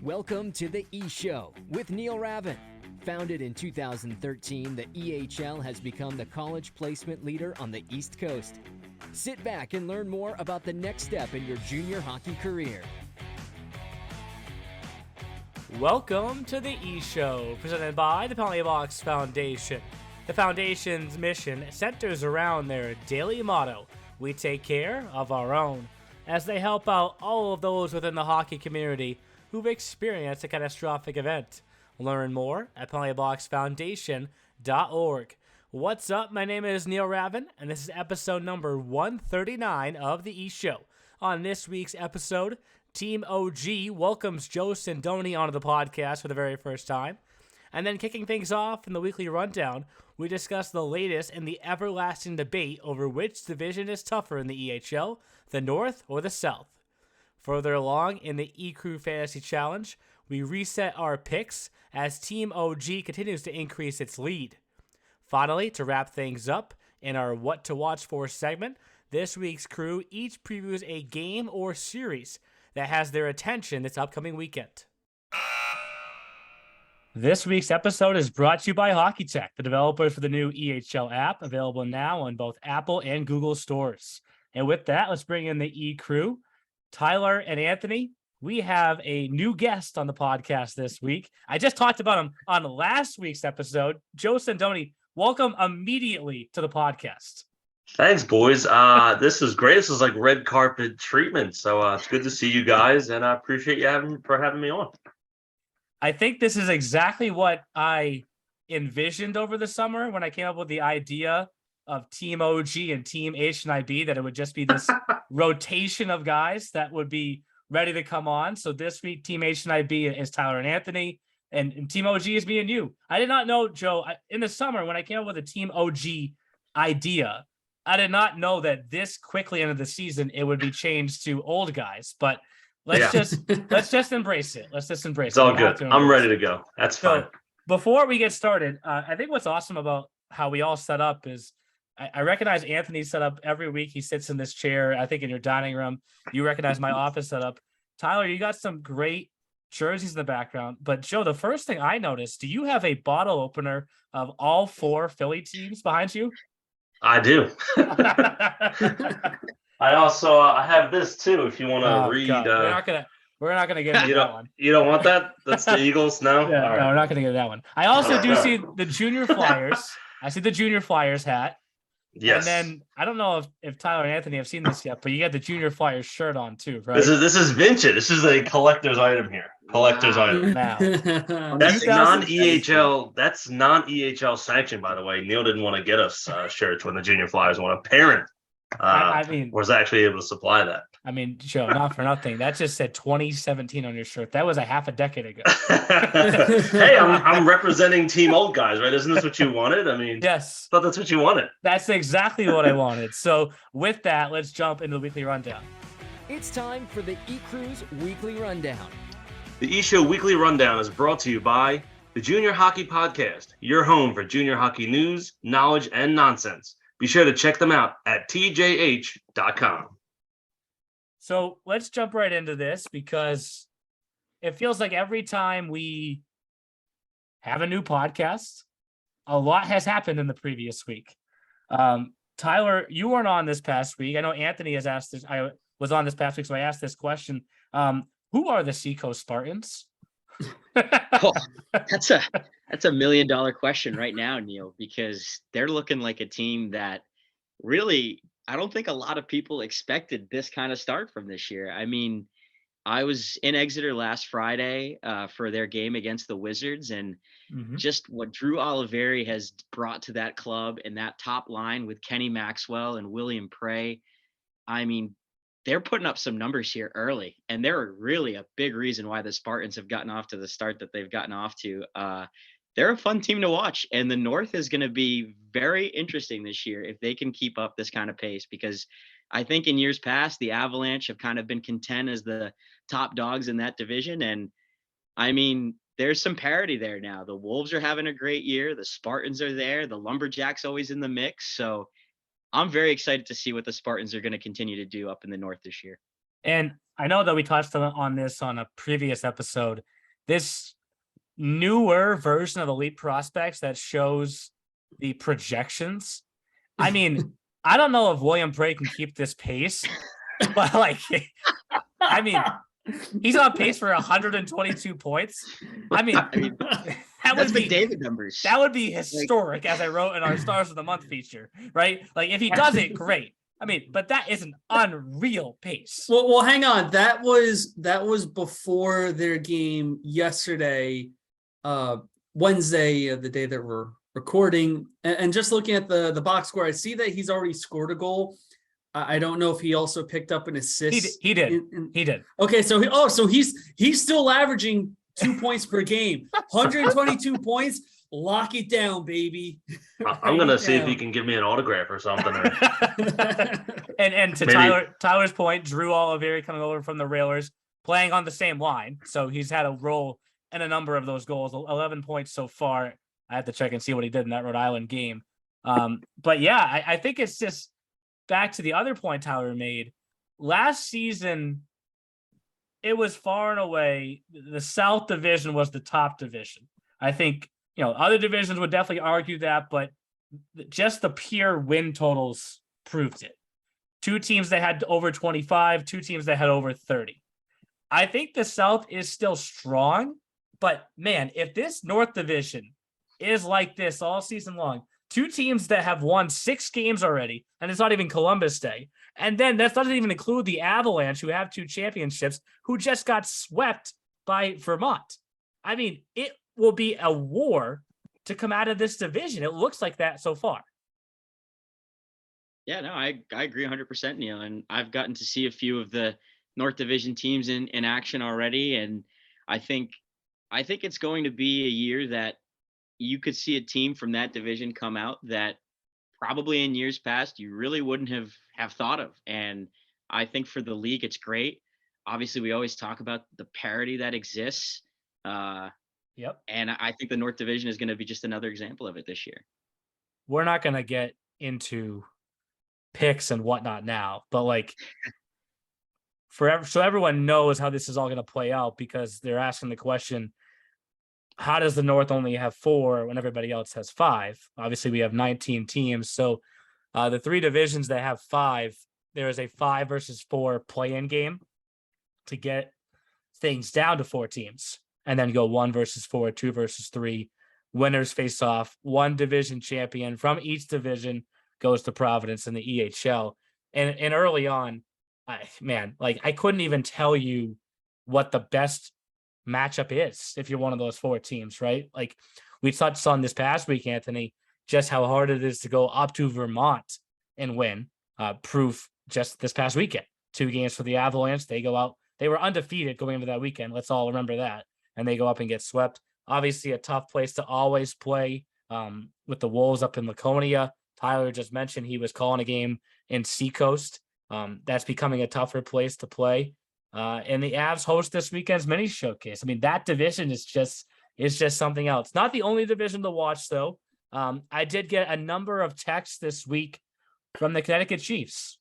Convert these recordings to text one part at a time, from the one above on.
Welcome to the E-Show with Neil Ravin. Founded in 2013, the EHL has become the college placement leader on the East Coast. Sit back and learn more about the next step in your junior hockey career. Welcome to the E-Show, presented by the Penalty Box Foundation. The Foundation's mission centers around their daily motto, we take care of our own, as they help out all of those within the hockey community who've experienced a catastrophic event. Learn more at penaltyboxfoundation.org. What's up? My name is Neil Ravin, and this is episode number 139 of the E-Show. On this week's episode, Team OG welcomes Joe Sindoni onto the podcast for the very first time. And then kicking things off in the weekly rundown, we discuss the latest in the everlasting debate over which division is tougher in the EHL, the North or the South. Further along in the Ecru Fantasy Challenge, we reset our picks as Team OG continues to increase its lead. Finally, to wrap things up, in our What to Watch For segment, this week's crew each previews a game or series that has their attention this upcoming weekend. This week's episode is brought to you by Hockey Tech, the developers for the new EHL app, available now on both Apple and Google stores. And with that, let's bring in the E crew. Tyler and Anthony, we have a new guest on the podcast this week. I just talked about him on last week's episode. Joe Sindoni, welcome immediately to the podcast. Thanks, boys. This is great. This is like red carpet treatment. So it's good to see you guys, and I appreciate you having me on. I think this is exactly what I envisioned over the summer when I came up with the idea of Team OG and Team H&IB, that it would just be this rotation of guys that would be ready to come on. So this week, Team H&IB is Tyler and Anthony, and Team OG is me and you. I did not know, Joe, in the summer when I came up with a Team OG idea, I did not know that this quickly into the season it would be changed to old guys. But let's just embrace it. Let's just embrace it. It's all good. I'm ready to go. That's fine. So before we get started, I think what's awesome about how we all set up is I recognize Anthony's setup every week. He sits in this chair, I think in your dining room. You recognize my office setup. Tyler, you got some great jerseys in the background. But Joe, the first thing I noticed, do you have a bottle opener of all four Philly teams behind you? I do. I also I have this too. If you want to read, we're not gonna get into that one. You don't want that? That's the Eagles. No, yeah, no, we're not gonna get that one. I also do see the Junior Flyers. I see the Junior Flyers hat. Yes. And then I don't know if Tyler and Anthony have seen this yet, but you got the Junior Flyers shirt on too, right? This is vintage. This is a collector's item here. Collector's item. Now, that's non-EHL. That's non-EHL sanctioned, by the way. Neil didn't want to get us shirts when the Junior Flyers won. A parent was actually able to supply that. I mean, Joe, not for nothing. That just said 2017 on your shirt. That was a half a decade ago. Hey, I'm representing Team Old Guys, right? Isn't this what you wanted? I mean, yes. I thought that's what you wanted. That's exactly what I wanted. So with that, let's jump into the weekly rundown. It's time for the E-Crew's Weekly Rundown. The E-Show Weekly Rundown is brought to you by the Junior Hockey Podcast, your home for junior hockey news, knowledge, and nonsense. Be sure to check them out at tjh.com. So let's jump right into this because it feels like every time we have a new podcast, a lot has happened in the previous week. Tyler, you weren't on this past week. I know Anthony has asked this. I was on this past week, so I asked this question. Who are the Seacoast Spartans? That's a $1 million question right now, Neil, because they're looking like a team that really, I don't think a lot of people expected this kind of start from this year. I mean, I was in Exeter last Friday for their game against the Wizards, and just what Drew Oliveri has brought to that club and that top line with Kenny Maxwell and William Prey. I mean, they're putting up some numbers here early, and they're really a big reason why the Spartans have gotten off to the start that they've gotten off to. They're a fun team to watch, and the North is going to be very interesting this year if they can keep up this kind of pace, because I think in years past, the Avalanche have kind of been content as the top dogs in that division. And I mean, there's some parity there now. The Wolves are having a great year. The Spartans are there. The Lumberjacks always in the mix. So I'm very excited to see what the Spartans are going to continue to do up in the North this year. And I know that we touched on this on a previous episode. this newer version of Elite Prospects that shows the projections. I mean, I don't know if William Bray can keep this pace, but like, I mean, he's on pace for 122 points. I mean that would be McDavid numbers. That would be historic, as I wrote in our Stars of the Month feature, right? Like, if he does it, great. I mean, but that is an unreal pace. Well, hang on. That was before their game yesterday, Wednesday, the day that we're recording. And just looking at the box score, I see that he's already scored a goal. I don't know if he also picked up an assist. He did. He did. Okay, so he's still averaging 2 points per game, 122 points. Lock it down, baby. I'm gonna see if he can give me an autograph or something. And to Maybe. Tyler's point, Drew Oliveri coming over from the Railers, playing on the same line, so he's had a role in a number of those goals. 11 points so far. I have to check and see what he did in that Rhode Island game. But yeah, I think it's just back to the other point Tyler made. Last season, it was far and away the South Division was the top division. I think, other divisions would definitely argue that, but just the pure win totals proved it. 2 teams that had over 25, 2 teams that had over 30. I think the South is still strong, but man, if this North Division is like this all season long, 2 teams that have won 6 games already, and it's not even Columbus Day. And then that doesn't even include the Avalanche, who have 2 championships, who just got swept by Vermont. I mean, it will be a war to come out of this division. It looks like that so far. Yeah, no, I agree 100%, Neil. And I've gotten to see a few of the North Division teams in action already. And I think it's going to be a year that you could see a team from that division come out that probably in years past you really wouldn't have thought of. And I think for the league, it's great. Obviously, we always talk about the parity that exists. Yep. And I think the North Division is going to be just another example of it this year. We're not going to get into picks and whatnot now, but like so everyone knows how this is all going to play out, because they're asking the question, how does the North only have 4 when everybody else has 5? Obviously, we have 19 teams. So the 3 divisions that have 5, there is a 5 versus 4 play-in game to get things down to 4 teams, and then go 1 versus 4, 2 versus 3. Winners face off. 1 division champion from each division goes to Providence in the EHL. And early on, I couldn't even tell you what the best matchup is if you're one of those 4 teams, right? Like, we touched on this past week, Anthony, just how hard it is to go up to Vermont and win. Proof just this past weekend. 2 games for the Avalanche. They go out. They were undefeated going into that weekend. Let's all remember that. And they go up and get swept. Obviously, a tough place to always play with the Wolves up in Laconia. Tyler just mentioned he was calling a game in Seacoast. That's becoming a tougher place to play. And the Avs host this weekend's mini showcase. I mean, that division is just something else. Not the only division to watch, though. I did get a number of texts this week from the Connecticut Chiefs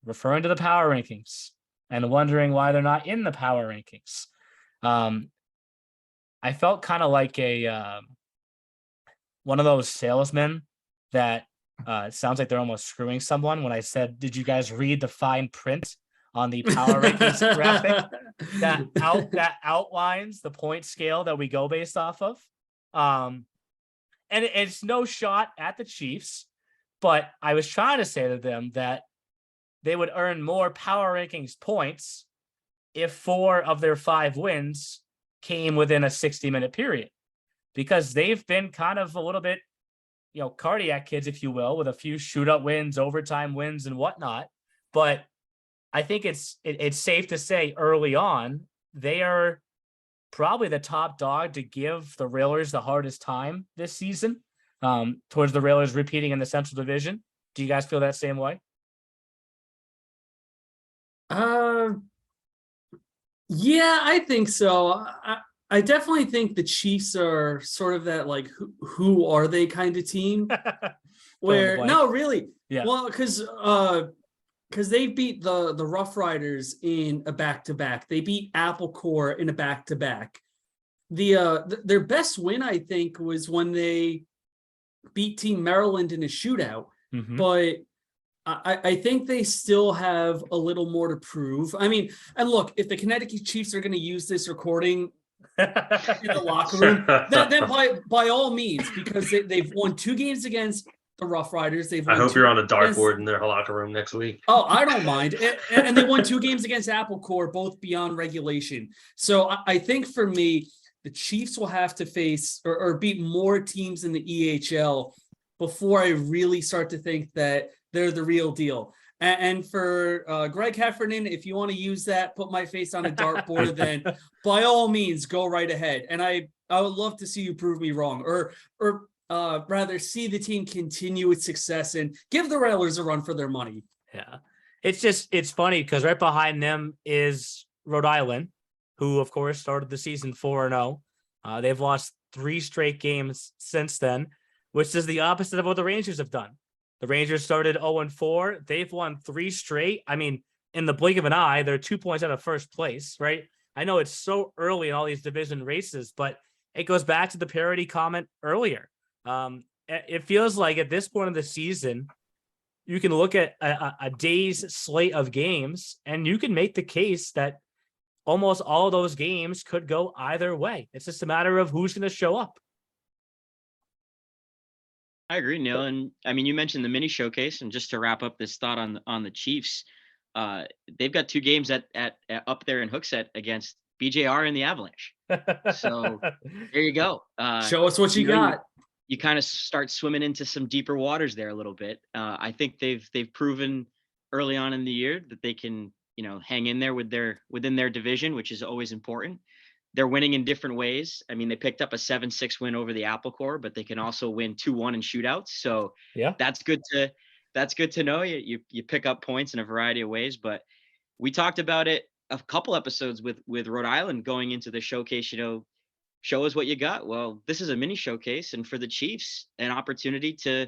referring to the power rankings and wondering why they're not in the power rankings. I felt kind of like one of those salesmen that it sounds like they're almost screwing someone when I said, did you guys read the fine print on the power rankings graphic that outlines the point scale that we go based off of? And it's no shot at the Chiefs, but I was trying to say to them that they would earn more power rankings points if 4 of their 5 wins came within a 60-minute period, because they've been kind of a little bit, cardiac kids, if you will, with a few shootout wins, overtime wins, and whatnot. But I think it's safe to say early on, they are probably the top dog to give the Railers the hardest time this season, towards the Railers repeating in the Central Division. Do you guys feel that same way? Yeah, I think so. I definitely think the Chiefs are sort of that, like, who are they kind of team where, no, really. Yeah. Well, because they beat the Rough Riders in a back-to-back. They beat Apple Core in a back-to-back. their best win, I think, was when they beat Team Maryland in a shootout. Mm-hmm. But I think they still have a little more to prove. I mean, and look, if the Connecticut Chiefs are going to use this recording in the locker room, then by all means, because they've won 2 games against the Rough Riders. They've won I hope 2 you're on a against, dartboard in their locker room next week. Oh, I don't mind. And they won 2 games against Apple Core, both beyond regulation. So I think for me, the Chiefs will have to face or beat more teams in the EHL before I really start to think that they're the real deal. And for Greg Heffernan, if you want to use that, put my face on a dartboard, then by all means, go right ahead. And I would love to see you prove me wrong, or rather see the team continue its success and give the Railers a run for their money. Yeah. It's funny because right behind them is Rhode Island, who of course started the season 4-0. They've lost 3 straight games since then, which is the opposite of what the Rangers have done. The Rangers started 0-4. They've won 3 straight. I mean, in the blink of an eye, they're 2 points out of first place, right? I know it's so early in all these division races, but it goes back to the parity comment earlier. It feels like at this point of the season, you can look at a day's slate of games and you can make the case that almost all of those games could go either way. It's just a matter of who's going to show up. I agree, Neil. And I mean, you mentioned the mini showcase, and just to wrap up this thought on the Chiefs, they've got 2 games at up there in Hooksett against BJR and the Avalanche. So there you go. Show us what you got. You kind of start swimming into some deeper waters there a little bit. I think they've proven early on in the year that they can, hang in there within their division, which is always important. They're winning in different ways. I mean, they picked up a 7-6 win over the Apple Core, but they can also win 2-1 in shootouts. So yeah, that's good to know. You pick up points in a variety of ways. But we talked about it a couple episodes with Rhode Island going into the showcase. Show us what you got. Well, this is a mini showcase, and for the Chiefs, an opportunity to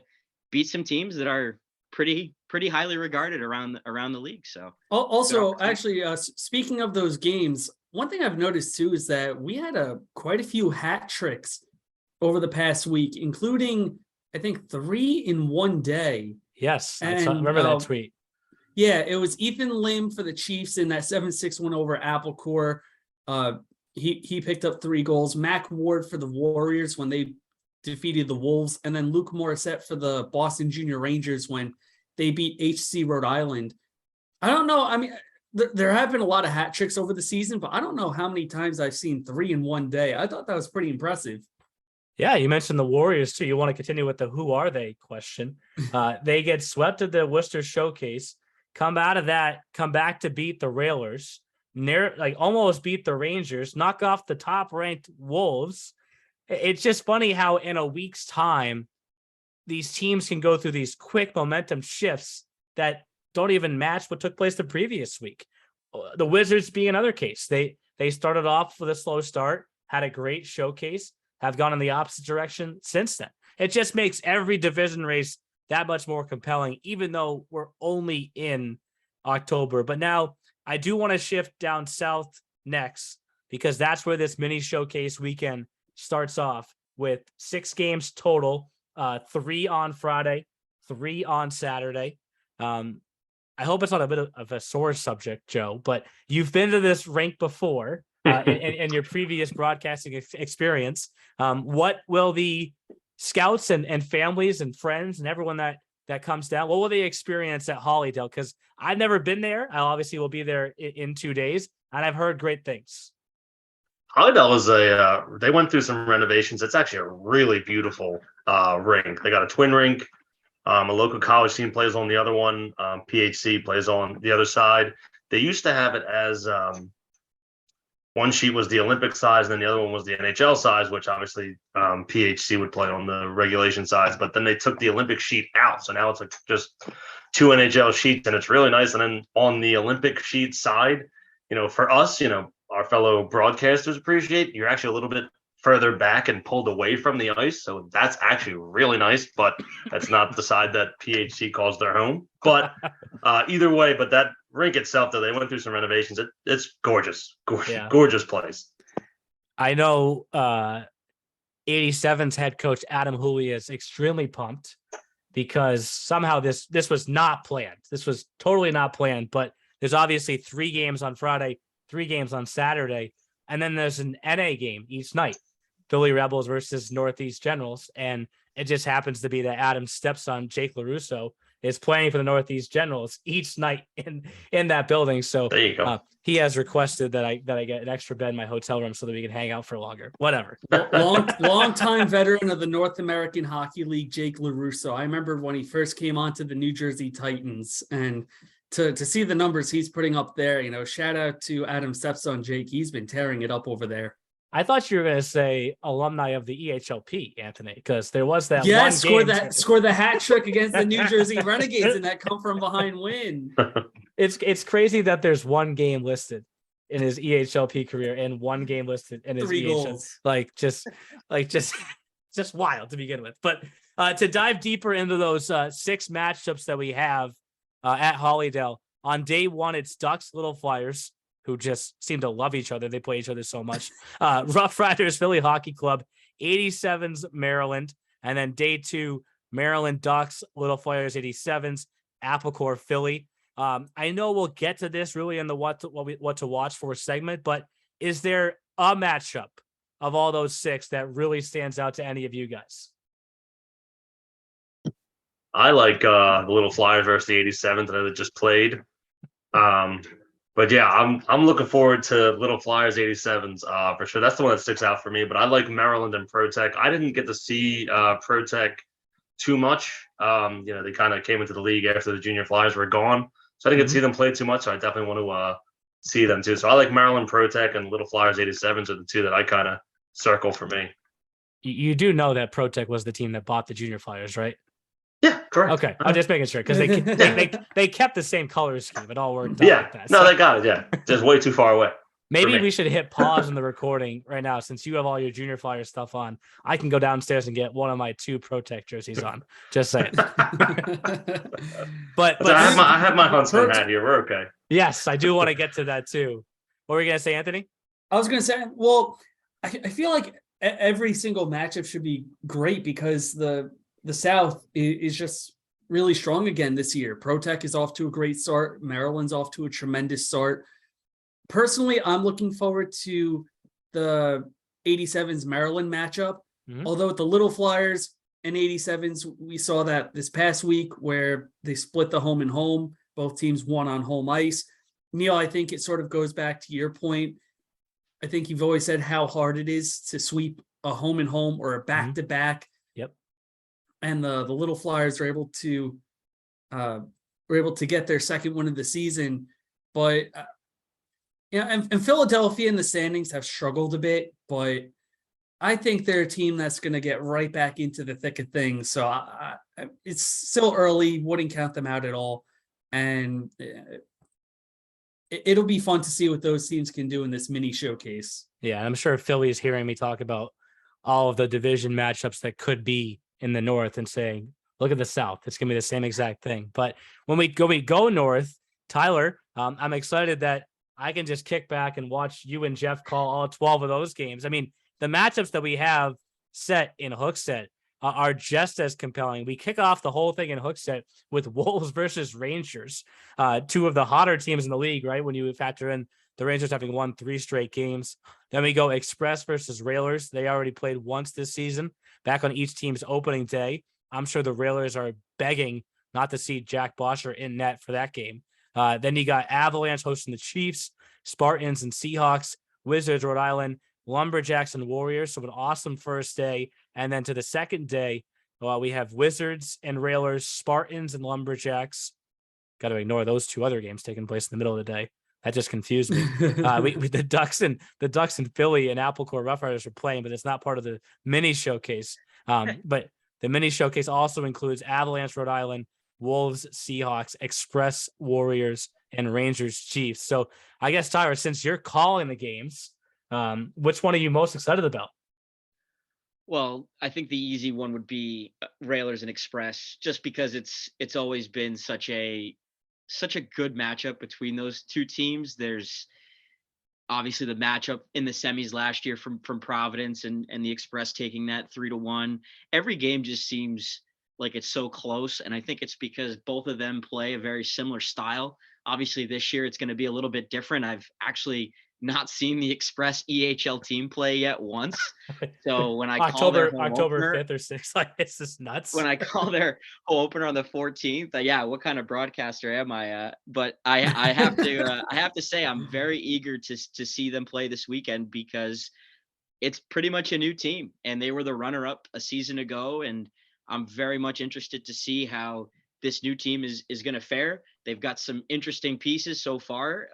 beat some teams that are pretty highly regarded around the league. So also, actually, speaking of those games, one thing I've noticed too is that we had quite a few hat tricks over the past week, including I think 3 in one day. Yes, I And, remember that tweet. Yeah, it was Ethan Lim for the Chiefs in that 7-6 win over Apple Core. He picked up 3 goals. Mac Ward for the Warriors when they defeated the Wolves, and then Luke Morissette for the Boston Junior Rangers when they beat HC Rhode Island. I don't know. I mean, there have been a lot of hat tricks over the season, but I don't know how many times I've seen 3 in one day. I thought that was pretty impressive. Yeah, you mentioned the Warriors too. You want to continue with the who are they question. They get swept at the Worcester Showcase, come out of that, come back to beat the Railers, almost beat the Rangers, knock off the top-ranked Wolves. It's just funny how in a week's time, these teams can go through these quick momentum shifts that don't even match what took place the previous week. The Wizards being another case. They started off with a slow start, had a great showcase, have gone in the opposite direction since then. It just makes every division race that much more compelling, even though we're only in October. But now I do want to shift down south next, because that's where this mini showcase weekend starts off with 6 games total, 3 on Friday, 3 on Saturday. I hope it's not a bit of a sore subject, Joe, but you've been to this rink before in your previous broadcasting experience. What will the scouts and families and friends and everyone that comes down, what will they experience at Hollydale? Because I've never been there. I obviously will be there in 2 days, and I've heard great things. Hollydale is they went through some renovations. It's actually a really beautiful rink. They got a twin rink. A local college team plays on the other one. PHC plays on the other side. They used to have it as one sheet was the Olympic size, and then the other one was the NHL size, which obviously PHC would play on the regulation size. But then they took the Olympic sheet out, so now it's like just 2 NHL sheets, and it's really nice. And then on the Olympic sheet side, for us, our fellow broadcasters appreciate, you're actually a little bit further back and pulled away from the ice. So that's actually really nice, but that's not the side that PHC calls their home. But either way, but that rink itself, though, they went through some renovations. It's gorgeous, Yeah. Gorgeous place. I know 87's head coach Adam Hooley is extremely pumped because somehow this was not planned. This was totally not planned, but there's obviously 3 games on Friday, 3 games on Saturday, and then there's an NA game each night. Philly Rebels versus Northeast Generals, and it just happens to be that Adam's stepson, Jake Larusso, is playing for the Northeast Generals each night in that building. So There you go. he has requested that I get an extra bed in my hotel room so that we can hang out for longer. Whatever. Long time veteran of the North American Hockey League, Jake Larusso. I remember when he first came onto the New Jersey Titans, and to see the numbers he's putting up there, shout out to Adam's stepson, Jake. He's been tearing it up over there. I thought you were going to say alumni of the EHLP, Anthony, because there was that score the hat trick against the New Jersey Renegades in that come from behind win. It's crazy that there's 1 game listed in his EHLP career and 1 game listed in his 3 EHL. goals. Just wild to begin with. But to dive deeper into those 6 matchups that we have at Hollydale, on day 1, it's Ducks, Little Flyers, who just seem to love each other. They play each other so much. Rough Riders, Philly Hockey Club, 87s, Maryland. And then day 2, Maryland Ducks, Little Flyers, 87s, Applecore, Philly. I know we'll get to this really in the what to watch for segment, but is there a matchup of all those 6 that really stands out to any of you guys? I like the Little Flyers versus the 87s that I just played. But yeah, I'm looking forward to Little Flyers 87s for sure. That's the one that sticks out for me. But I like Maryland and ProTech. I didn't get to see ProTech too much. They kind of came into the league after the Junior Flyers were gone, so I didn't get to see them play too much. So I definitely want to see them too. So I like Maryland ProTech and Little Flyers 87s are the 2 that I kind of circle for me. You do know that ProTech was the team that bought the Junior Flyers, right? Yeah, correct. Okay, I'm just making sure because they kept the same color scheme. It all worked out like that. No, So they got it. Yeah, just way too far away. maybe we should hit pause on the recording right now since you have all your Junior Flyers stuff on. I can go downstairs and get one of my 2 ProTech jerseys on. Just saying. but I have my Huntsman hat here. We're okay. Yes, I do want to get to that too. What were you gonna say, Anthony? I was going to say, well, I feel like every single matchup should be great because the South is just really strong again this year. ProTech is off to a great start. Maryland's off to a tremendous start. Personally, I'm looking forward to the 87s Maryland matchup. Mm-hmm. Although with the Little Flyers and 87s, we saw that this past week where they split the home and home. Both teams won on home ice. Neil, I think it sort of goes back to your point. I think you've always said how hard it is to sweep a home and home or a back-to-back. Mm-hmm. Yep. And the Little Flyers are able to get their second win of the season. But and Philadelphia in the standings have struggled a bit, but I think they're a team that's going to get right back into the thick of things. So it's still early, wouldn't count them out at all. And it'll be fun to see what those teams can do in this mini showcase. Yeah, I'm sure Philly is hearing me talk about all of the division matchups that could be in the North and saying, look at the South. It's going to be the same exact thing. But when we go North, Tyler, I'm excited that I can just kick back and watch you and Jeff call all 12 of those games. I mean, the matchups that we have set in Hookset are just as compelling. We kick off the whole thing in Hookset with Wolves versus Rangers, 2 of the hotter teams in the league, right? When you factor in the Rangers having won 3 straight games. Then we go Express versus Railers. They already played once this season, back on each team's opening day. I'm sure the Railers are begging not to see Jack Bosher in net for that game. Then you got Avalanche hosting the Chiefs, Spartans and Seahawks, Wizards, Rhode Island, Lumberjacks and Warriors. So an awesome first day. And then to the second day, we have Wizards and Railers, Spartans and Lumberjacks. Got to ignore those 2 other games taking place in the middle of the day. That just confused me. The Ducks and Philly and Applecore Rough Riders are playing, but it's not part of the mini showcase. But the mini showcase also includes Avalanche, Rhode Island, Wolves, Seahawks, Express, Warriors, and Rangers, Chiefs. So I guess, Tyler, since you're calling the games, which one are you most excited about? Well, I think the easy one would be Railers and Express, just because it's always been such a good matchup between those 2 teams. There's obviously the matchup in the semis last year from Providence and the Express taking that 3-1. Every game just seems like it's so close. And I think it's because both of them play a very similar style. Obviously this year it's going to be a little bit different. I've actually not seen the Express EHL team play yet once. So when I call their October opener, 5th or 6th, like it's just nuts. when I call their home opener on the 14th, yeah, what kind of broadcaster am I? But I have to say I'm very eager to see them play this weekend because it's pretty much a new team, and they were the runner-up a season ago, and I'm very much interested to see how this new team is going to fare. They've got some interesting pieces so far.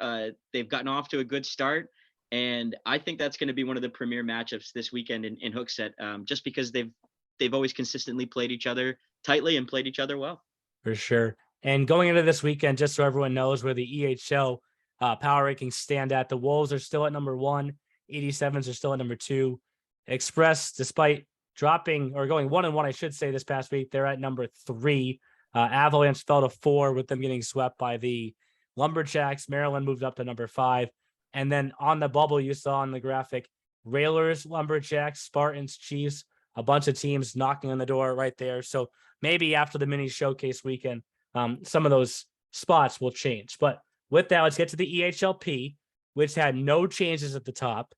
They've gotten off to a good start, and I think that's going to be one of the premier matchups this weekend in Hooksett, just because they've always consistently played each other tightly and played each other well. For sure. And going into this weekend, just so everyone knows where the EHL power rankings stand at, the Wolves are still at number 1. 87s are still at number 2. Express, despite dropping or going 1-1, I should say, this past week, they're at number 3. Avalanche fell to 4 with them getting swept by the Lumberjacks. Maryland moved up to number 5. And then on the bubble, you saw on the graphic, Railers, Lumberjacks, Spartans, Chiefs, a bunch of teams knocking on the door right there. So maybe after the mini showcase weekend, some of those spots will change. But with that, let's get to the EHLP, which had no changes at the top.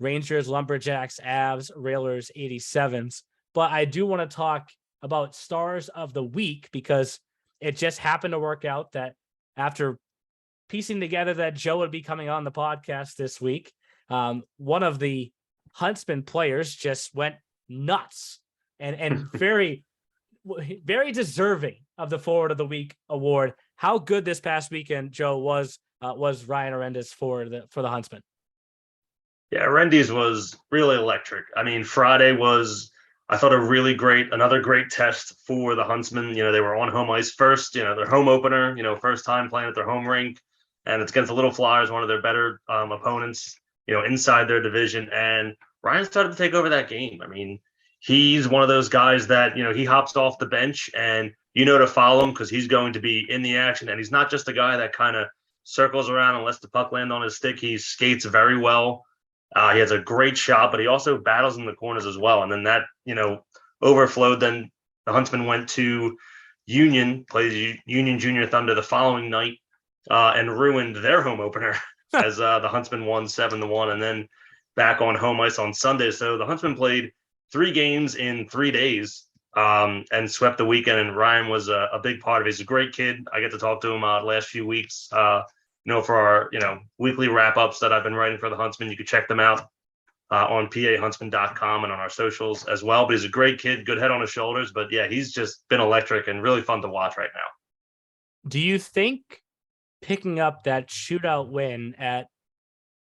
Rangers, Lumberjacks, Avs, Railers, 87s. But I do want to talk about stars of the week because it just happened to work out that after piecing together that Joe would be coming on the podcast this week, one of the Huntsman players just went nuts and very, very deserving of the Forward of the Week award. How good this past weekend, Joe, was Ryan Arendes for the Huntsman? Yeah, Arendes was really electric. I mean, Friday was, I thought, another great test for the Huntsmen. You know, they were on home ice first, their home opener, first time playing at their home rink, and it's against the Little Flyers, one of their better opponents, inside their division. And Ryan started to take over that game. I mean, he's one of those guys that, he hops off the bench and to follow him because he's going to be in the action. And he's not just a guy that kind of circles around and lets the puck land on his stick. He skates very well. He has a great shot, but he also battles in the corners as well. And then that, overflowed. Then the Huntsman went to Union, plays Union Junior Thunder the following night, and ruined their home opener as the Huntsman won 7-1, and then back on home ice on Sunday. So the Huntsman played 3 games in 3 days and swept the weekend. And Ryan was a big part of it. He's a great kid. I get to talk to him the last few weeks. For our, weekly wrap-ups that I've been writing for the Huntsman. You can check them out on pahuntsman.com and on our socials as well. But he's a great kid, good head on his shoulders. But, yeah, he's just been electric and really fun to watch right now. Do you think picking up that shootout win at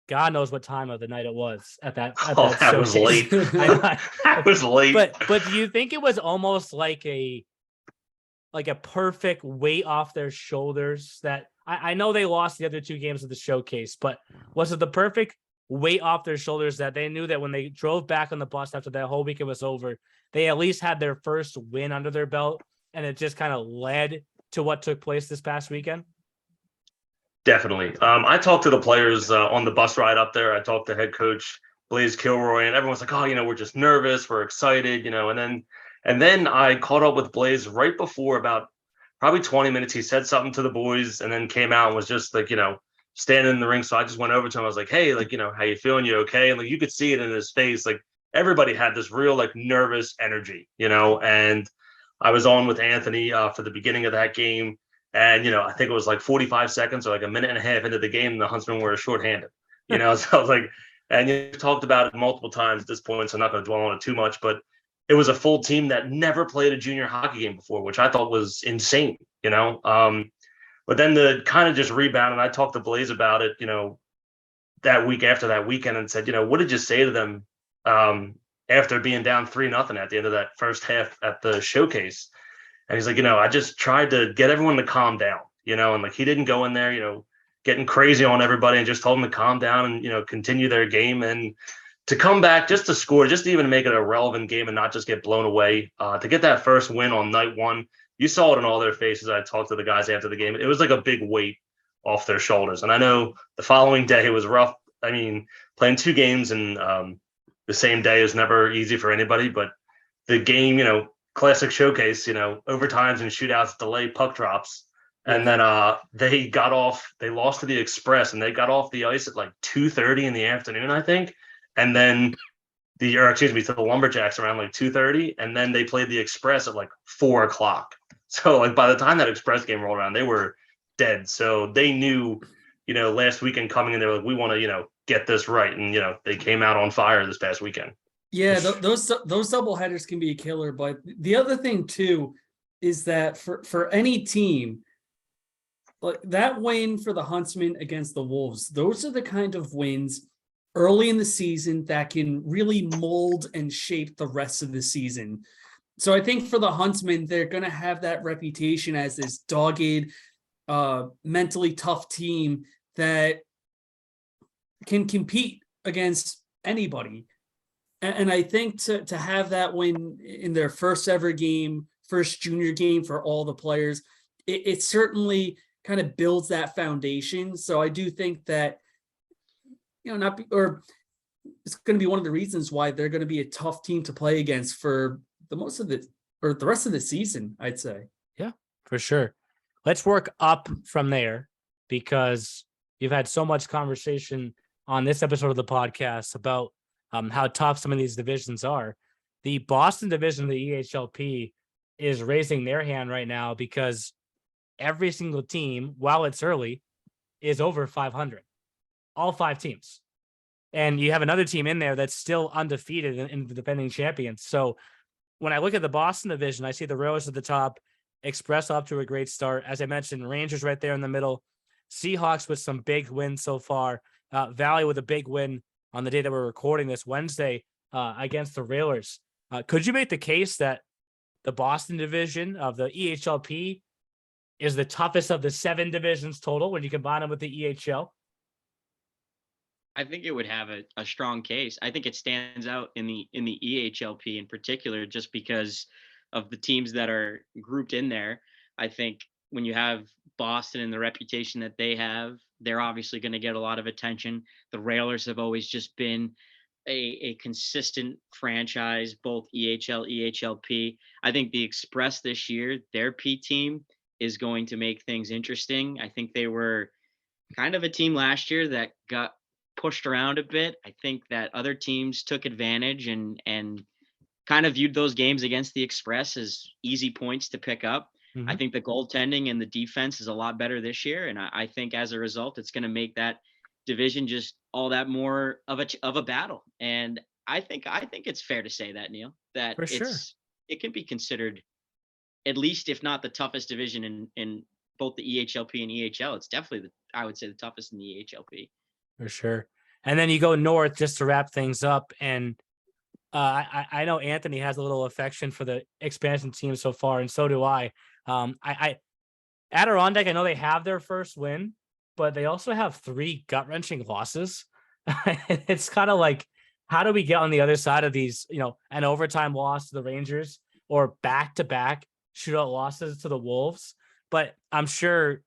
God knows what time of the night it was at that was late. That was late. But do you think it was almost like a perfect weight off their shoulders that I know they lost the other 2 games of the showcase, but was it the perfect weight off their shoulders that they knew that when they drove back on the bus after that whole weekend was over, they at least had their first win under their belt, and it just kind of led to what took place this past weekend? Definitely. I talked to the players on the bus ride up there. I talked to head coach Blaze Kilroy, and everyone's like, oh, we're just nervous. We're excited, and then I caught up with Blaze right before about probably 20 minutes. He said something to the boys and then came out and was just like, standing in the ring. So I just went over to him. I was like, hey, how you feeling? You okay? And you could see it in his face. Everybody had this real nervous energy, and I was on with Anthony for the beginning of that game. And, I think it was 45 seconds or a minute and a half into the game, and the Huntsmen were shorthanded, So I was like, and you talked about it multiple times at this point, so I'm not going to dwell on it too much, but it was a full team that never played a junior hockey game before, which I thought was insane, but then the kind of just rebound, and I talked to Blaze about it, that week after that weekend and said, what did you say to them after being down 3-0 at the end of that first half at the showcase? And he's like, I just tried to get everyone to calm down, and he didn't go in there, getting crazy on everybody, and just told them to calm down and, continue their game and to come back just to score, just to even make it a relevant game and not just get blown away, to get that first win on night one. You saw it in all their faces. I talked to the guys after the game. It was like a big weight off their shoulders. And I know the following day it was rough I mean, playing 2 games in the same day is never easy for anybody, but the game, classic showcase, overtimes and shootouts, delay, puck drops. And then they lost to the Express, and they got off the ice at like 2:30 in the afternoon, I think. And then to the Lumberjacks around like 2:30, and then they played the Express at like 4:00. So like by the time that Express game rolled around, they were dead. So they knew, last weekend coming in, they were like, we want to, get this right. And, they came out on fire this past weekend. Yeah, those double headers can be a killer. But the other thing too is that for any team, like that win for the Huntsmen against the Wolves, those are the kind of wins early in the season that can really mold and shape the rest of the season. So I think for the Huntsmen, they're going to have that reputation as this dogged, mentally tough team that can compete against anybody. And I think to have that win in their first ever game, first junior game for all the players, it certainly kind of builds that foundation. So I do think that, it's going to be one of the reasons why they're going to be a tough team to play against for the rest of the season, I'd say. Yeah, for sure. Let's work up from there, because you've had so much conversation on this episode of the podcast about how tough some of these divisions are. The Boston division of the EHLP is raising their hand right now because every single team, while it's early, is over 500. All 5 teams. And you have another team in there that's still undefeated in the defending champions. So when I look at the Boston division, I see the Royals at the top, Express off to a great start. As I mentioned, Rangers right there in the middle, Seahawks with some big wins so far, Valley with a big win on the day that we're recording this Wednesday against the Railers. Could you make the case that the Boston division of the EHLP is the toughest of the 7 divisions total when you combine them with the EHL? I think it would have a strong case. I think it stands out in the EHLP in particular, just because of the teams that are grouped in there. I think when you have Boston and the reputation that they have, they're obviously going to get a lot of attention. The Railers have always just been a consistent franchise, both EHL, EHLP. I think the Express this year, their P team is going to make things interesting. I think they were kind of a team last year that got pushed around a bit. I think that other teams took advantage and kind of viewed those games against the Express as easy points to pick up. Mm-hmm. I think the goaltending and the defense is a lot better this year. And I think as a result, it's going to make that division just all that more of a battle. And I think it's fair to say that, Neil, that it can be considered, at least if not the toughest division in both the EHLP and EHL. It's definitely I would say the toughest in the EHLP. For sure. And then you go north just to wrap things up. And I know Anthony has a little affection for the expansion team so far, and so do I. Adirondack, I know they have their first win, but they also have 3 gut-wrenching losses. It's kind of like, how do we get on the other side of these, an overtime loss to the Rangers or back-to-back shootout losses to the Wolves? But I'm sure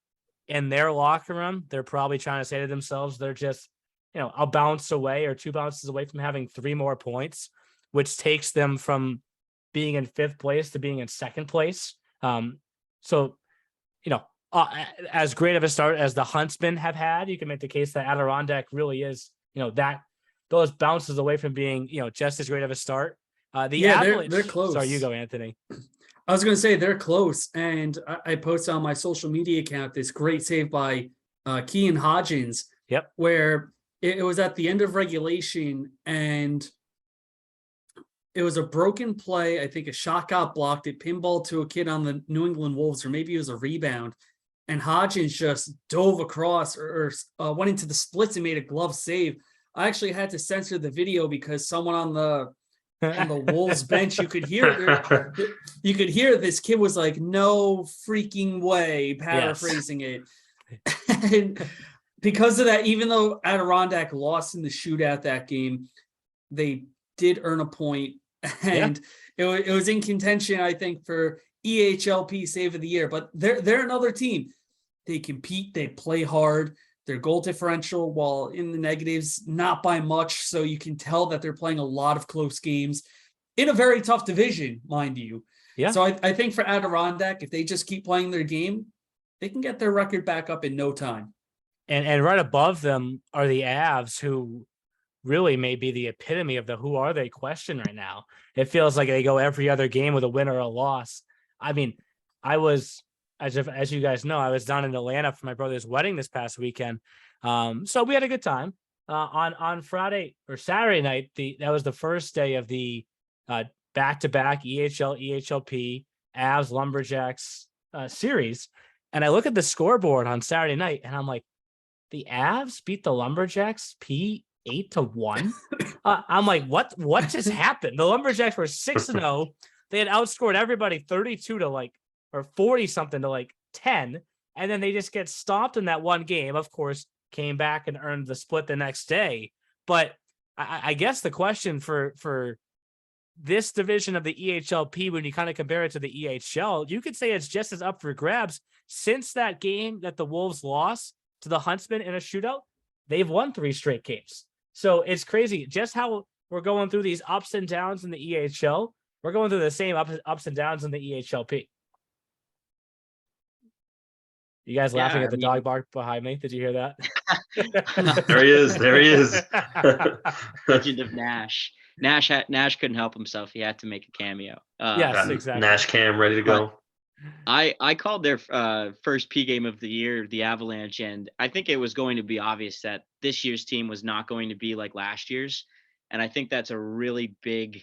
in their locker room, they're probably trying to say to themselves, they're just, a bounce away or 2 bounces away from having 3 more points, which takes them from being in 5th place to being in 2nd place. As great of a start as the Huntsmen have had, you can make the case that Adirondack really is, that those bounces away from being, just as great of a start. They're close. Sorry, you go, Anthony. I was going to say they're close, and I posted on my social media account this great save by Kean Hodgins. Yep. Where it was at the end of regulation, and it was a broken play. I think a shot got blocked. It pinballed to a kid on the New England Wolves, or maybe it was a rebound. And Hodgins just dove across or went into the splits and made a glove save. I actually had to censor the video because someone on the Wolves bench, you could hear this kid was like, "No freaking way," paraphrasing it. And because of that, even though Adirondack lost in the shootout that game, they did earn a point, and it was in contention, I think, for EHLP Save of the Year. But they're another team. They compete, they play hard, Their goal differential, while in the negatives, not by much. So you can tell that they're playing a lot of close games in a very tough division, mind you. Yeah. So I think for Adirondack, if they just keep playing their game, they can get their record back up in no time. And right above them are the Avs, who really may be the epitome of the who are they question right now. It feels like they go every other game with a win or a loss. I mean, I was, as you guys know, I was down in Atlanta for my brother's wedding this past weekend. So we had a good time. On Friday or Saturday night, that was the first day of the back-to-back EHL, EHLP, Avs, Lumberjacks series. And I look at the scoreboard on Saturday night, and I'm like, the Avs beat the Lumberjacks 8-1. I'm like, what just happened? The Lumberjacks were 6-0. They had outscored everybody 32 to or 40 something to 10. And then they just get stomped in that one game. Of course, came back and earned the split the next day. But I guess the question for this division of the EHLP, when you kind of compare it to the EHL, you could say it's just as up for grabs. Since that game that the Wolves lost to the Huntsmen in a shootout, they've won 3 straight games. So it's crazy just how we're going through these ups and downs in the EHL. We're going through the same ups and downs in the EHLP. You guys laughing at the dog bark behind me? Did you hear that? There he is. There he is. Legend of Nash. Nash couldn't help himself. He had to make a cameo. Yes, exactly. Nash cam ready to go. I called their first P game of the year, the Avalanche, and I think it was going to be obvious that this year's team was not going to be like last year's. And I think that's a really big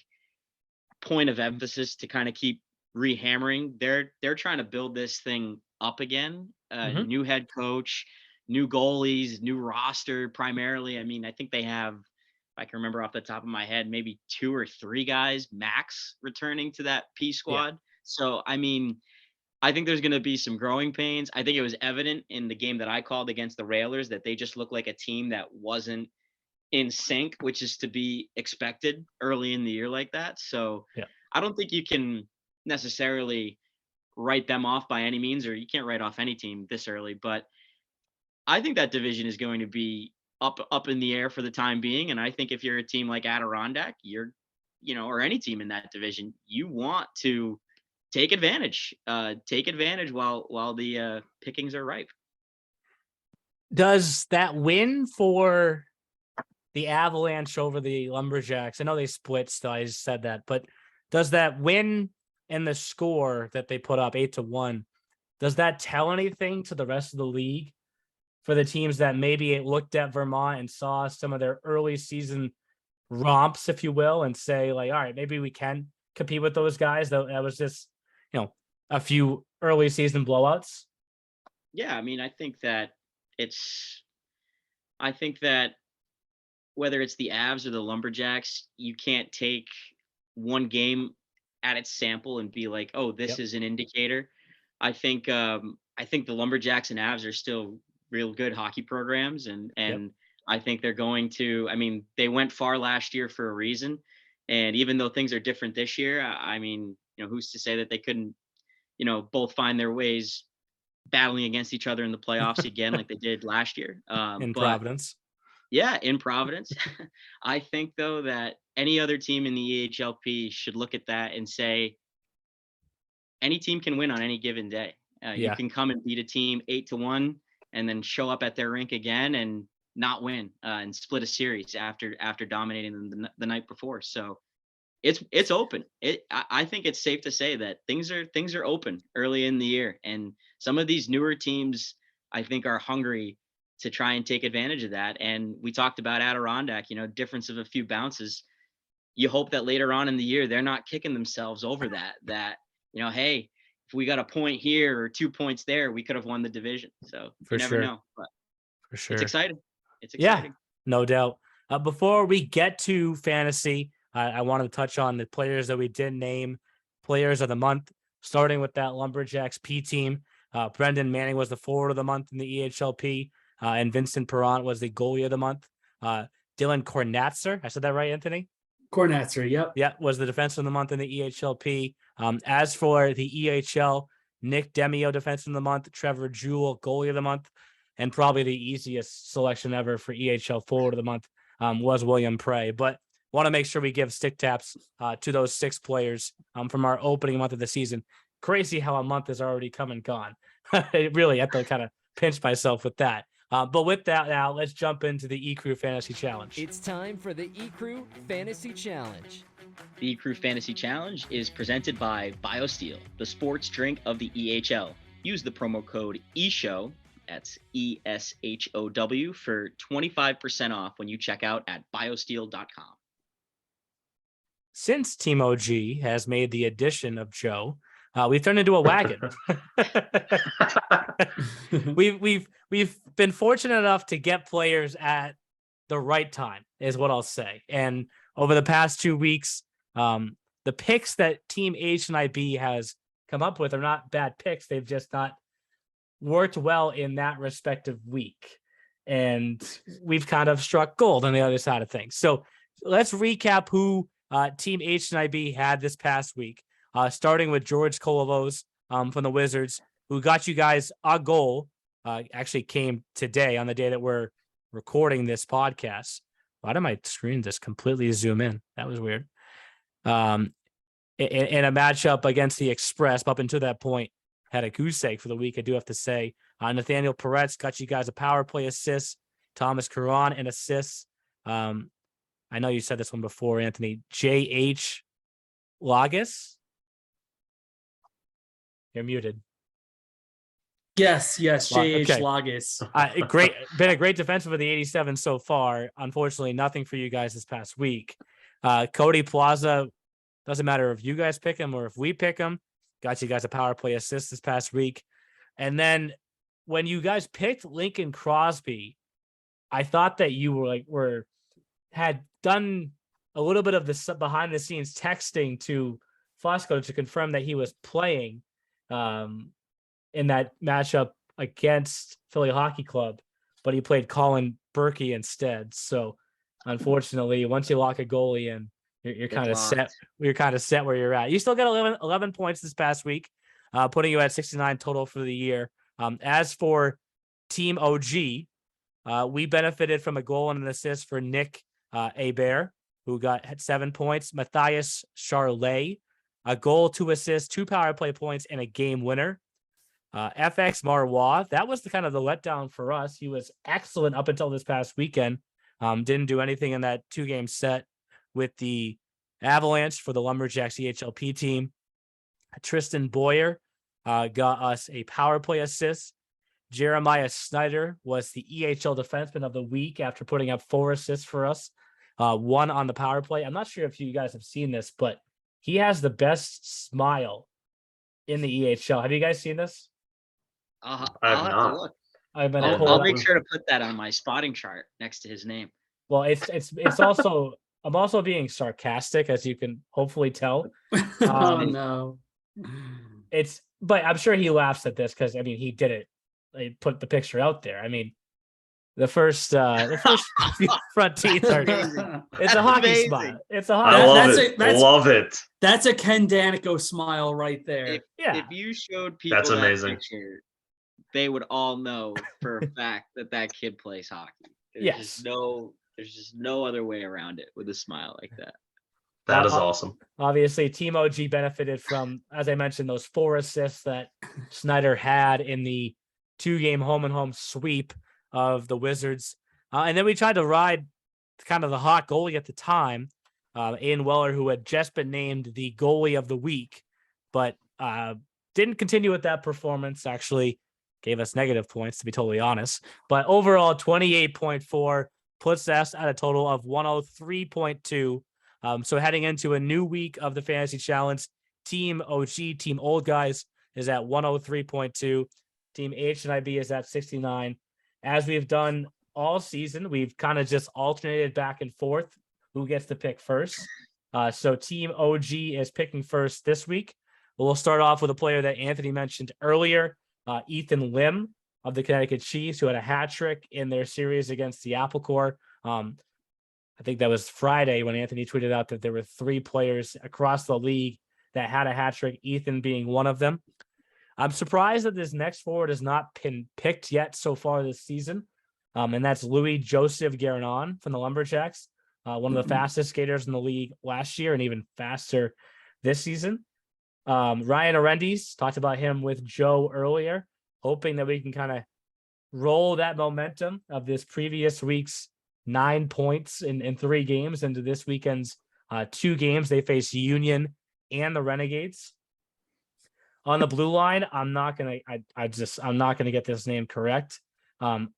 point of emphasis to kind of keep rehammering. They're trying to build this thing up again. New head coach, new goalies, new roster primarily. I mean, I think they have, if I can remember off the top of my head, maybe 2 or 3 guys max returning to that P squad. Yeah. So, I mean, I think there's going to be some growing pains. I think it was evident in the game that I called against the Railers that they just looked like a team that wasn't in sync, which is to be expected early in the year like that. So yeah. I don't think you can necessarily write them off by any means, or you can't write off any team this early, but I think that division is going to be up in the air for the time being. And I think if you're a team like Adirondack, or any team in that division, you want to take advantage while the pickings are ripe. Does that win for the Avalanche over the Lumberjacks? I know they split, so I just said that, but does that win and the score that they put up 8-1, does that tell anything to the rest of the league for the teams that maybe looked at Vermont and saw some of their early season romps, if you will, and say all right, maybe we can compete with those guys? That was just, a few early season blowouts. Yeah. I mean, I think that whether it's the Avs or the Lumberjacks, you can't take one game at its sample and be like, oh, this is an indicator. I think the Lumberjacks and Avs are still real good hockey programs. And I think they're going to, I mean, they went far last year for a reason. And even though things are different this year, I mean, who's to say that they couldn't, both find their ways battling against each other in the playoffs again, like they did last year. Providence. Yeah, in Providence. I think, though, that any other team in the EHLP should look at that and say, any team can win on any given day. You can come and beat a team 8-1 and then show up at their rink again and not win and split a series after dominating them the night before. So it's open. I think it's safe to say that things are open early in the year, and some of these newer teams, I think, are hungry to try and take advantage of that. And we talked about Adirondack, difference of a few bounces. You hope that later on in the year, they're not kicking themselves over that, hey, if we got a point here or 2 points there, we could have won the division. So you never know, but for sure. It's exciting. Yeah, no doubt. Before we get to fantasy, I wanted to touch on the players that we did name players of the month, starting with that Lumberjacks P team. Brendan Manning was the forward of the month in the EHLP. And Vincent Perrant was the goalie of the month. Dylan Kornatzer, I said that right, Anthony? Kornatzer, yep. Yeah, was the defenseman of the month in the EHLP. As for the EHL, Nick Demio, defenseman of the month. Trevor Jewell, goalie of the month. and probably the easiest selection ever for EHL forward of the month was William Prey. But want to make sure we give stick taps to those 6 players from our opening month of the season. Crazy how a month is already come and gone. Really have to kind of pinch myself with that. But with that, now let's jump into the Ecru Fantasy Challenge. It's time for the Ecru Fantasy Challenge. The Ecru Fantasy Challenge is presented by BioSteel, the sports drink of the EHL. Use the promo code ESHOW, that's ESHOW, for 25% off when you check out at biosteel.com. Since Team OG has made the addition of Joe, we've turned into a wagon. we've been fortunate enough to get players at the right time, is what I'll say. And over the past 2 weeks, the picks that Team H and IB has come up with are not bad picks. They've just not worked well in that respective week. And we've kind of struck gold on the other side of things. So let's recap who Team H and IB had this past week. Starting with George Kolovos from the Wizards, who got you guys a goal. Actually came today on the day that we're recording this podcast. Why did my screen just completely zoom in? That was weird. In a matchup against the Express, up until that point, had a goose egg for the week, I do have to say. Nathaniel Peretz got you guys a power play assist. Thomas Caron an assist. I know you said this one before, Anthony. J.H. Lagas. You're muted. Yes, J.H. Okay. Lagas. Been a great defensive of the 87 so far. Unfortunately, nothing for you guys this past week. Cody Plaza, doesn't matter if you guys pick him or if we pick him. Got you guys a power play assist this past week. And then when you guys picked Lincoln Crosby, I thought that you had done a little bit of the behind the scenes texting to Fosco to confirm that he was playing in that matchup against Philly Hockey Club, but he played Colin Berkey instead. So unfortunately, once you lock a goalie in, you're kind of set. You're kind of set where you're at. You still got 11 points this past week, putting you at 69 total for the year. As for Team OG, we benefited from a goal and an assist for Nick Hebert, who had 7 points. Matthias Charlet, a goal, 2 assists, 2 power play points, and a game winner. FX Marois, that was the kind of the letdown for us. He was excellent up until this past weekend. Didn't do anything in that 2-game set with the Avalanche for the Lumberjacks EHLP team. Tristan Boyer got us a power play assist. Jeremiah Snyder was the EHL defenseman of the week after putting up 4 assists for us. 1 on the power play. I'm not sure if you guys have seen this, but he has the best smile in the EHL. Have you guys seen this? I'll have to look. I'll make sure to put that on my spotting chart next to his name. Well, it's also, I'm also being sarcastic, as you can hopefully tell. Oh no. But I'm sure he laughs at this because I mean he did it. They put the picture out there. I mean, the first front teeth are. It's a hockey amazing. Smile. It's a hockey. I love it. That's a Ken Danico smile right there. If you showed people That's amazing. Picture, they would all know for a fact that kid plays hockey. There's just no other way around it with a smile like that. That is awesome. Obviously, Team OG benefited from, as I mentioned, those 4 assists that Snyder had in the 2-game home-and-home sweep of the Wizards. And then we tried to ride kind of the hot goalie at the time, Ian Weller, who had just been named the goalie of the week, but didn't continue with that performance. Actually gave us negative points, to be totally honest. But overall, 28.4 puts us at a total of 103.2. So heading into a new week of the Fantasy Challenge, Team OG, Team Old Guys, is at 103.2. Team H and IB is at 69. As we've done all season, we've kind of just alternated back and forth who gets to pick first. So Team OG is picking first this week. We'll start off with a player that Anthony mentioned earlier, Ethan Lim of the Connecticut Chiefs, who had a hat trick in their series against the Apple Corps. I think that was Friday when Anthony tweeted out that there were 3 players across the league that had a hat trick, Ethan being one of them. I'm surprised that this next forward has not been picked yet so far this season. And that's Louis Joseph Guérin from the Lumberjacks, one of the fastest skaters in the league last year and even faster this season. Ryan Arendes, talked about him with Joe earlier, hoping that we can kind of roll that momentum of this previous week's 9 points in 3 games into this weekend's 2 games. They face Union and the Renegades. On the blue line, I'm not gonna get this name correct.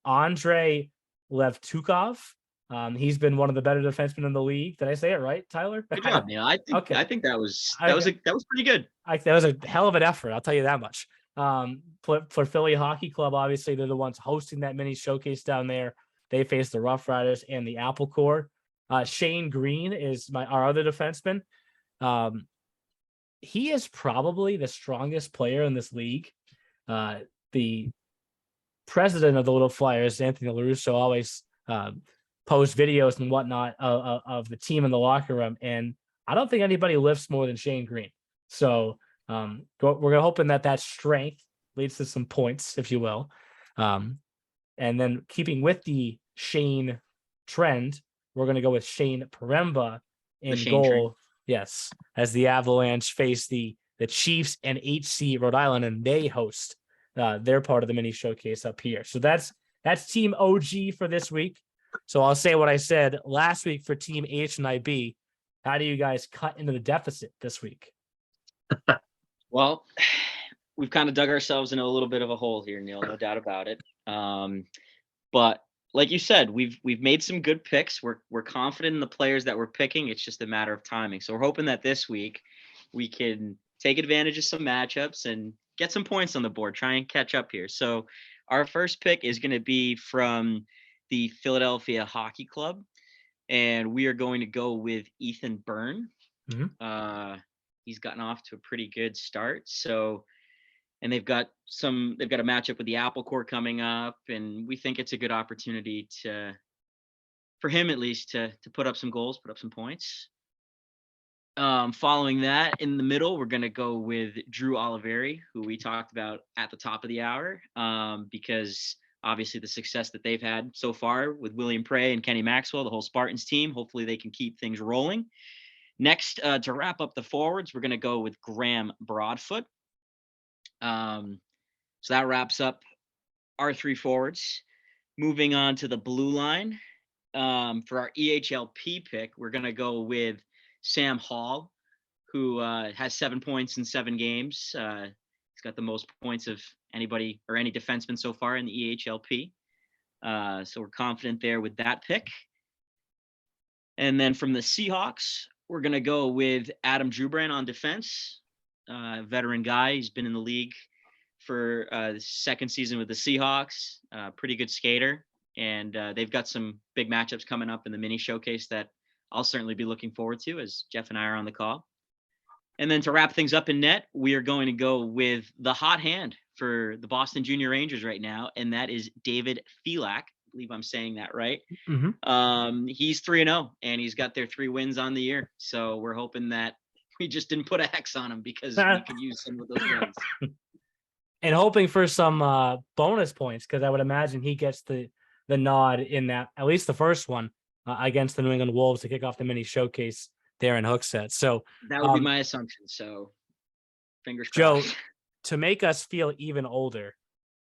Andre Levtukov. He's been one of the better defensemen in the league. Did I say it right, Tyler? Good job, Neil. I think that was pretty good. That was a hell of an effort. I'll tell you that much. For Philly Hockey Club, obviously they're the ones hosting that mini showcase down there. They face the Rough Riders and the Apple Corps. Shane Green is our other defenseman. He is probably the strongest player in this league. The president of the Little Flyers, Anthony Larusso, always posts videos and whatnot of the team in the locker room, and I don't think anybody lifts more than Shane Green. So we're hoping that strength leads to some points, if you will. And then keeping with the Shane trend, we're going to go with Shane Paremba in goal. Train. Yes, as the Avalanche face the Chiefs and HC Rhode Island, and they host their part of the mini showcase up here. So that's Team OG for this week. So I'll say what I said last week for Team H and IB. How do you guys cut into the deficit this week? Well, we've kind of dug ourselves in a little bit of a hole here, Neil, no doubt about it. But like you said, we've made some good picks. We're confident in the players that we're picking. It's just a matter of timing. So we're hoping that this week we can take advantage of some matchups and get some points on the board, try and catch up here. So our first pick is going to be from the Philadelphia Hockey Club, and we are going to go with Ethan Byrne. Mm-hmm. He's gotten off to a pretty good start. So, and they've got a matchup with the Apple Corps coming up, and we think it's a good opportunity for him at least to put up some goals, put up some points. Following that, in the middle, we're going to go with Drew Oliveri, who we talked about at the top of the hour, because obviously the success that they've had so far with William Prey and Kenny Maxwell, the whole Spartans team, hopefully they can keep things rolling. Next, to wrap up the forwards, we're going to go with Graham Broadfoot. So that wraps up our 3 forwards. Moving on to the blue line, for our EHLP pick, we're going to go with Sam Hall, who has 7 points in 7 games. He's got the most points of anybody or any defenseman so far in the EHLP. So we're confident there with that pick. And then from the Seahawks, we're going to go with Adam Jubran on defense. Veteran guy. He's been in the league for the second season with the Seahawks. Pretty good skater. And they've got some big matchups coming up in the mini showcase that I'll certainly be looking forward to as Jeff and I are on the call. And then to wrap things up in net, we are going to go with the hot hand for the Boston Junior Rangers right now, and that is David Felak. I believe I'm saying that right. Mm-hmm. He's 3-0, and he's got their 3 wins on the year. So we're hoping that we just didn't put a hex on him because we could use some of those wins. And hoping for some bonus points, because I would imagine he gets the nod in that, at least the first one, against the New England Wolves to kick off the mini showcase there in Hooksett. So that would be my assumption. So fingers crossed. Joe, to make us feel even older,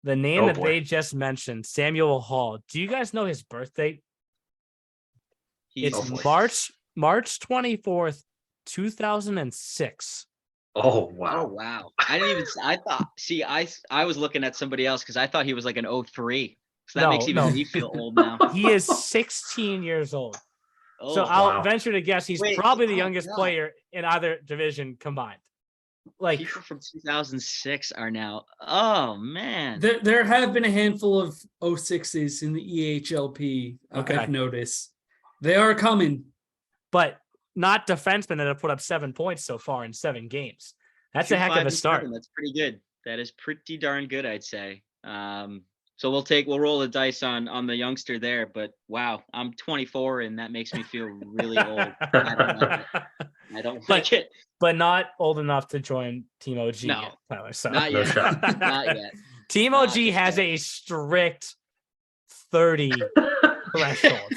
the name they just mentioned, Samuel Hall, do you guys know his birth date? It's March 24th, 2006. Oh wow. Oh wow. I was looking at somebody else because I thought he was like an 03. So that makes me feel old now. He is 16 years old. Oh, so I'll venture to guess he's probably the youngest player in either division combined. Like people from 2006 are now. Oh man. There have been a handful of 06s in the EHLP. Okay. I've noticed. They are coming. But not defensemen that have put up 7 points so far in 7 games. That's a heck of a start. That's pretty good. That is pretty darn good, I'd say. So we'll roll the dice on the youngster there, but wow, I'm 24 and that makes me feel really old. I don't like it. but not old enough to join Team OG No, yet, Tyler. So not No yet. shot. Not yet. Team Not OG just has yet. a strict 30 threshold.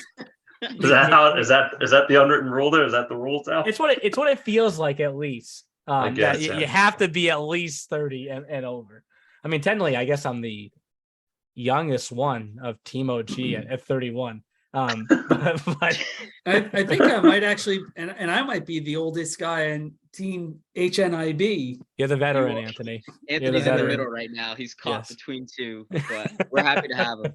Is that the unwritten rule there? Is that the rules now? It's what it feels like, at least. I guess, that you yeah. have to be at least 30 and over. I mean, technically, I guess I'm the youngest one of Team OG at 31. But I think I might actually, and I might be the oldest guy in Team HNIB. you're the veteran, You are. Anthony. Anthony's in the veteran. middle right now. He's caught Yes. between two, but we're happy to have him.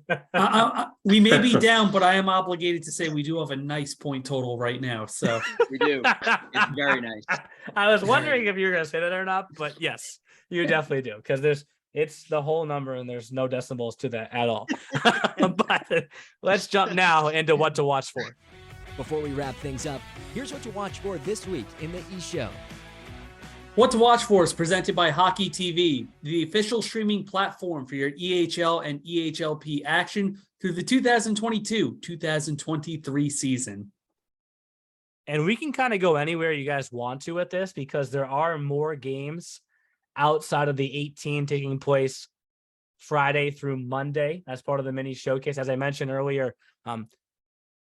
We may be down, but I am obligated to say we do have a nice point total right now. So We do. It's very nice. I was wondering if you were going to say that or not, but yes, you definitely do, because it's the whole number and there's no decimals to that at all. But let's jump now into what to watch for. Before we wrap things up, here's what to watch for this week in the E-Show. What to Watch For is presented by Hockey TV, the official streaming platform for your EHL and EHLP action through the 2022-2023 season. And we can kind of go anywhere you guys want to with this, because there are more games outside of the 18 taking place Friday through Monday as part of the mini showcase. As I mentioned earlier,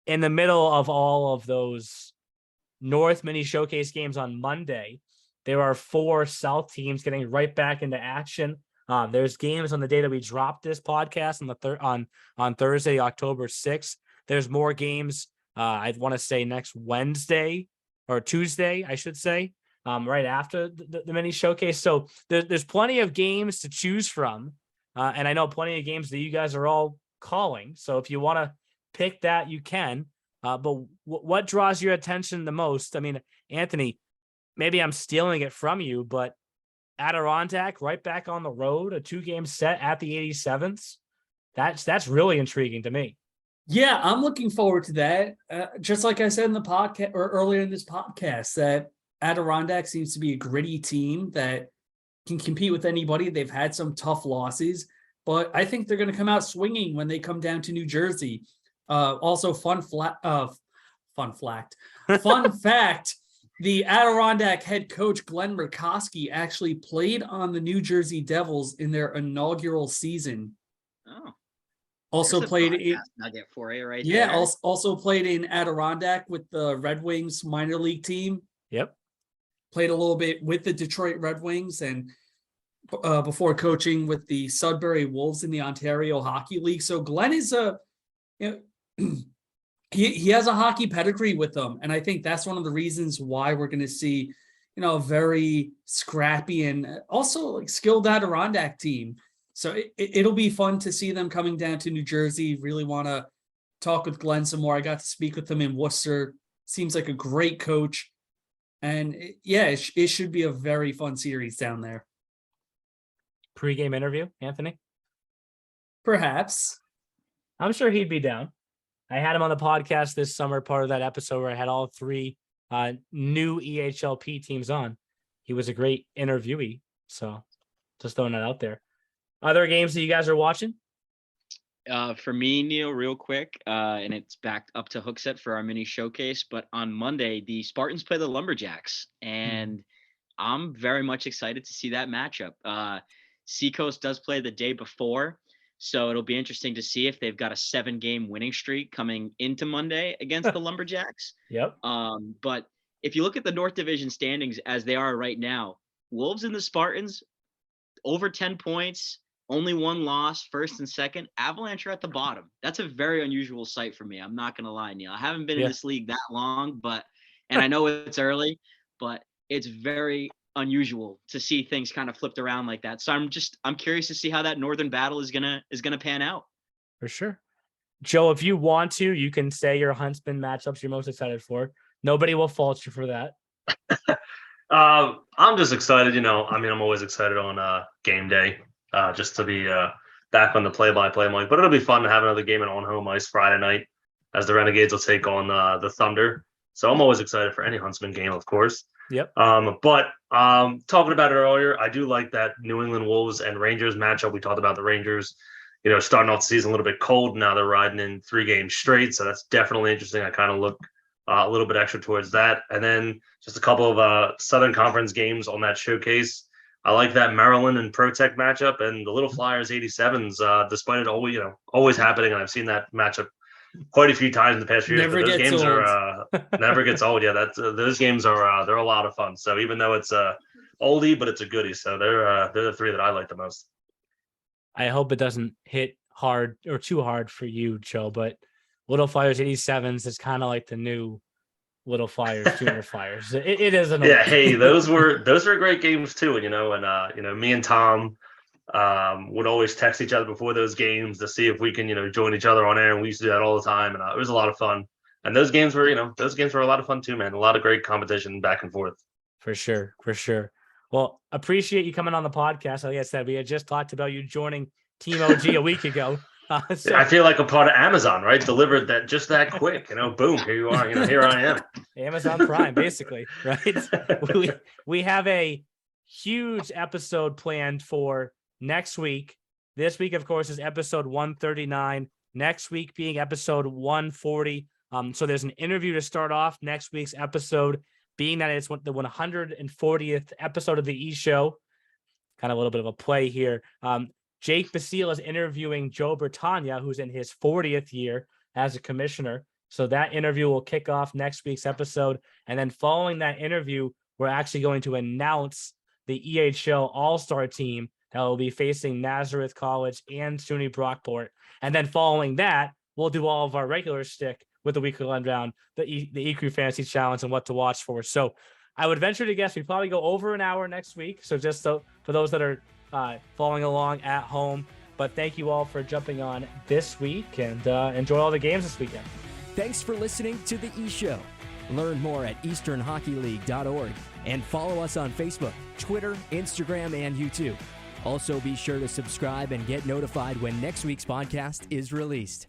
in the middle of all of those North mini showcase games on Monday, there are 4 South teams getting right back into action. There's games on the day that we dropped this podcast on Thursday, October 6th. There's more games. I want to say next Wednesday or Tuesday, I should say, right after the mini showcase. So there's plenty of games to choose from. And I know plenty of games that you guys are all calling. So if you want to pick that, you can. But what draws your attention the most? I mean, Anthony, maybe I'm stealing it from you, but Adirondack right back on the road, a 2-game set at the 87s. That's really intriguing to me. Yeah, I'm looking forward to that. Just like I said in the podcast or earlier in this podcast, that Adirondack seems to be a gritty team that can compete with anybody. They've had some tough losses, but I think they're going to come out swinging when they come down to New Jersey. Also, fun fact, the Adirondack head coach Glenn Murkowski actually played on the New Jersey Devils in their inaugural season. Oh. Also played in nugget for you right yeah, there. also played in Adirondack with the Red Wings minor league team. Yep. Played a little bit with the Detroit Red Wings and before coaching with the Sudbury Wolves in the Ontario Hockey League. So Glenn is he has a hockey pedigree with them, and I think that's one of the reasons why we're going to see, a very scrappy and also like skilled Adirondack team. So it'll be fun to see them coming down to New Jersey. Really want to talk with Glenn some more. I got to speak with him in Worcester. Seems like a great coach. And it should be a very fun series down there. Pre-game interview, Anthony? Perhaps. I'm sure he'd be down. I had him on the podcast this summer, part of that episode where I had all 3 new EHLP teams on. He was a great interviewee. So just throwing that out there. Other games that you guys are watching? For me, Neil, real quick, and it's backed up to Hookset for our mini showcase, but on Monday, the Spartans play the Lumberjacks, and I'm very much excited to see that matchup. Seacoast does play the day before, so it'll be interesting to see if they've got a 7-game winning streak coming into Monday against the Lumberjacks. Yep. But if you look at the North Division standings as they are right now, Wolves and the Spartans, over 10 points, only 1 loss, first and second. Avalanche are at the bottom. That's a very unusual sight for me. I'm not going to lie, Neil. I haven't been in this league that long, and I know it's early, but it's very unusual to see things kind of flipped around like that. So I'm curious to see how that Northern battle is gonna pan out. For sure. Joe, if you want to, you can say your Huntsman matchups you're most excited for. Nobody will fault you for that. I'm just excited, I'm always excited on game day, just to be back on the play-by-play mic. But it'll be fun to have another game on home ice Friday night as the Renegades will take on the Thunder. So I'm always excited for any Huntsman game, of course. Yep. But talking about it earlier, I do like that New England Wolves and Rangers matchup. We talked about the Rangers, starting off the season a little bit cold. Now they're riding in 3 games straight. So that's definitely interesting. I kind of look a little bit extra towards that. And then just a couple of Southern Conference games on that showcase. I like that Maryland and Pro Tech matchup, and the Little Flyers 87s, despite it always happening. And I've seen that matchup quite a few times in the past few years. Never But those gets games old. are never gets old. Yeah, those games are they're a lot of fun. So even though it's a oldie, but it's a goodie. So they're the three that I like the most. I hope it doesn't hit hard or too hard for you, Joe, but Little Flyers 87s is kind of like the new Little Flyers, Junior Flyers. It is an Yeah, hey, those were great games too. And me and Tom would always text each other before those games to see if we can, join each other on air. And we used to do that all the time. And it was a lot of fun. And those games were a lot of fun too, man. A lot of great competition back and forth. For sure. Well, appreciate you coming on the podcast. Like I said, we had just talked about you joining Team OG a week ago. So, I feel like a part of Amazon, right? Delivered that just that quick, boom, here you are, here I am. Amazon Prime, basically, right? We have a huge episode planned for next week. This week, of course, is episode 139. Next week being episode 140. So there's an interview to start off next week's episode, being that it's the 140th episode of the E Show. Kind of a little bit of a play here. Jake Basile is interviewing Joe Bertagna, who's in his 40th year as a commissioner. So that interview will kick off next week's episode. And then following that interview, we're actually going to announce the EHL All-Star team that will be facing Nazareth College and SUNY Brockport. And then following that, we'll do all of our regular shtick with the weekly rundown, the Ecru Fantasy Challenge and what to watch for. So I would venture to guess we probably go over an hour next week. So just for those that are following along at home. But thank you all for jumping on this week, and enjoy all the games this weekend. Thanks for listening to the E Show. Learn more at easternhockeyleague.org and follow us on Facebook, Twitter, Instagram, and YouTube. Also be sure to subscribe and get notified when next week's podcast is released.